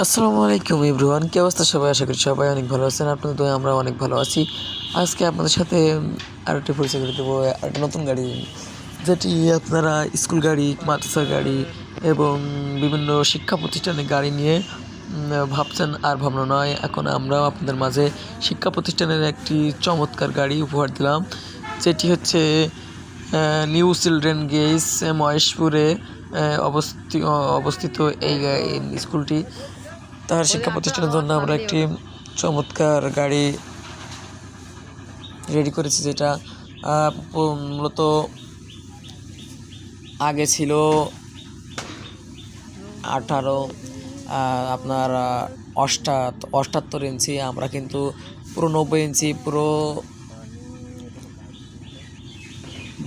আসসালামু আলাইকুম এভরিওয়ান, কি অবস্থা সবাই? আশা করি সবাই অনেক ভালো আছেন। আপনাদের দোয়ায় আমরা অনেক ভালো আছি। আজকে আপনাদের সাথে আরেকটি পরিচয় করে দেবো, আরেকটা নতুন গাড়ি, যেটি আপনারা স্কুল গাড়ি, মাদ্রাসার গাড়ি এবং বিভিন্ন শিক্ষা প্রতিষ্ঠানের গাড়ি নিয়ে ভাবছেন আর ভাবনা নয়। এখন আমরাও আপনাদের মাঝে শিক্ষা প্রতিষ্ঠানের একটি চমৎকার গাড়ি উপহার দিলাম, যেটি হচ্ছে নিউ চিলড্রেন গেইস মহেশপুরে অবস্থিত এই স্কুলটি। তার শিক্ষা প্রতিষ্ঠানের জন্য আমরা একটি চমৎকার গাড়ি রেডি করেছি, যেটা মূলত আগে ছিল 18 আপনার 78 ইঞ্চি, আমরা কিন্তু পুরো 90 ইঞ্চি, পুরো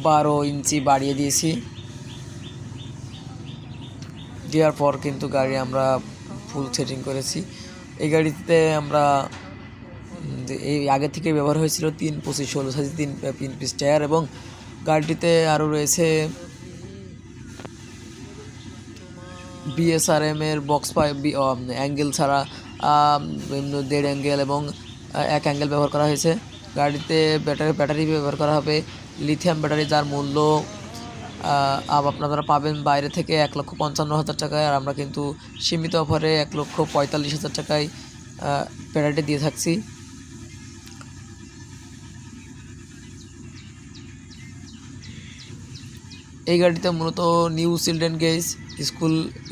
12 ইঞ্চি বাড়িয়ে দিয়েছি। দেওয়ার পর কিন্তু গাড়ি আমরা ফুল সেটিং করেছি। এই গাড়িতে আমরা এই আগে থেকে ব্যবহার হয়েছিল 3-25-16 সাইজ 3 পিস টায়ার, এবং গাড়িটিতে আরও রয়েছে BSRM এর বক্স অ্যাঙ্গেল ছাড়া 1.5 অ্যাঙ্গেল এবং 1 অ্যাঙ্গেল ব্যবহার করা হয়েছে। গাড়িতে ব্যাটারি ব্যবহার করা হবে লিথিয়াম ব্যাটারি, যার মূল্য আপনারা পাবেন বাইরে থেকে 1,55,000 টাকায়, আর আমরা কিন্তু সীমিত অফারে 1,45,000 টাকায় ব্যাটারিটি দিয়ে থাকছি। এই গাড়িতে মূলত নিউ চিলড্রেন গেইস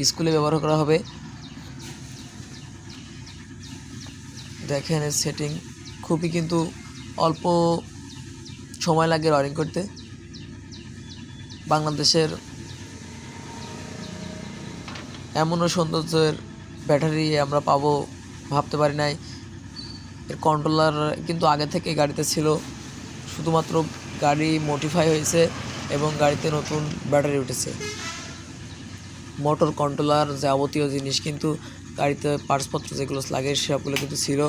স্কুলে ব্যবহার করা হবে। দেখেন এর সেটিং খুবই কিন্তু অল্প সময় লাগে ওয়ারিং করতে। বাংলাদেশের এমনও সৌন্দর্যের ব্যাটারি আমরা পাবো ভাবতে পারি নাই। এর কন্ট্রোলার কিন্তু আগে থেকে গাড়িতে ছিল, শুধুমাত্র গাড়ি মডিফাই হয়েছে এবং গাড়িতে নতুন ব্যাটারি উঠেছে। মোটর কন্ট্রোলার যাবতীয় জিনিস কিন্তু গাড়িতে পার্টসপত্র যেগুলো লাগে সবগুলো কিন্তু ছিল।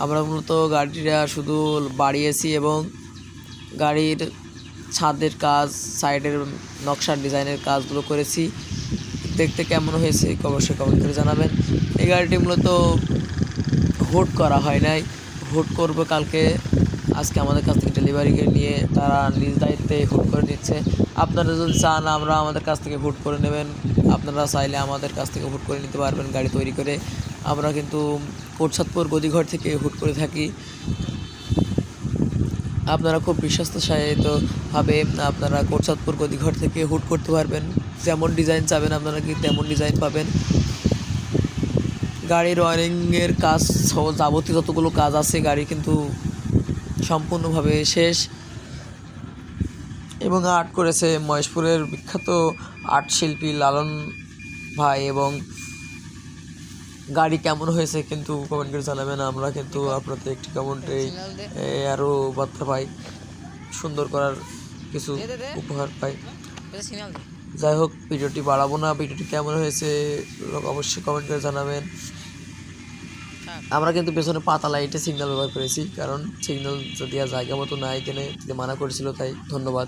আমরা মূলত গাড়িটা শুধু বাড়িয়েছি এবং গাড়ির ছাদের কাজ, সাইডের নকশার ডিজাইনের কাজগুলো করেছি। দেখতে কেমন হয়েছে অবশ্যই কমেন্ট করে জানাবেন। এই গাড়িটি মূলত হুড করা হয় নাই, হুড করবো কালকে। আজকে আমাদের কাছ থেকে ডেলিভারি নিয়ে তারা নিজ দায়িত্বে হুড করে নিচ্ছে। আপনারা যদি চান আমরা আমাদের কাছ থেকে হুড করে নেবেন, আপনারা চাইলে আমাদের কাছ থেকে হুড করে নিতে পারবেন গাড়ি তৈরি করে। আমরা কিন্তু কোটচাঁদপুর গদিঘর থেকে হুড করে থাকি। আপনারা খুব বিশ্বস্তভাবে আপনারা কোটচাঁদপুর গদিঘর থেকে হুড করতে পারবেন। যেমন ডিজাইন চাবেন আপনারা কি তেমন ডিজাইন পাবেন। গাড়ির ওয়ারিংয়ের কাজ সহ যাবতীয় যতগুলো কাজ আছে গাড়ি কিন্তু সম্পূর্ণভাবে শেষ, এবং আর্ট করেছে মহেশপুরের বিখ্যাত আর্ট শিল্পী লালন ভাই। এবং গাড়ি কেমন হয়েছে কিন্তু কমেন্ট করে জানাবেন। আমরা কিন্তু আপনাদের একটি কমেন্টে আরও বার্তা পাই, সুন্দর করার কিছু উপহার পাই। যাই হোক, ভিডিওটি বাড়াবো না। ভিডিওটি কেমন হয়েছে অবশ্যই কমেন্ট করে জানাবেন। আমরা কিন্তু পেছনে পাতা লাইটে সিগন্যাল ব্যবহার করেছি, কারণ সিগন্যাল যদি আর জায়গা মতো না এখানে মানা করেছিল, তাই। ধন্যবাদ।